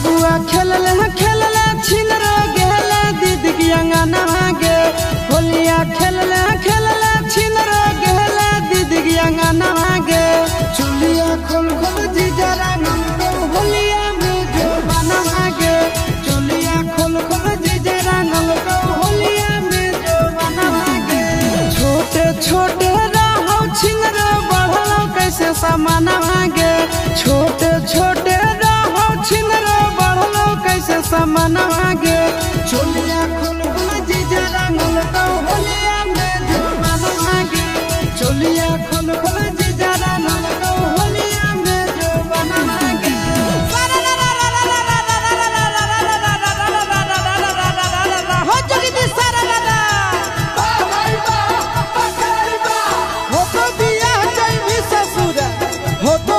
बबुआ खेलले छिनरो गेले दीदी की अंगना गे होलिया खेलले छिनरो गेले दीदी की अंगना गे चुलिया खोल खोल जीजा रंगल को होलिया में जो बना गे चुलिया खोल खोल जीजा रंगल को होलिया में जो बना गे छोटे छोटे रहो छिनरो बढ़लो कैसे सामान गे छोटे छोटे छिनरो बढ़लो कैसे सामान गे चुलिया खोल खोल जीजा रंगल को होलिया में जो बना गे चुलिया खोल खोल जीजा रंगल को होलिया में जो बना गे हो जोगी दी सारा दादा हो तो बियाह जाई भी ससुर हो तो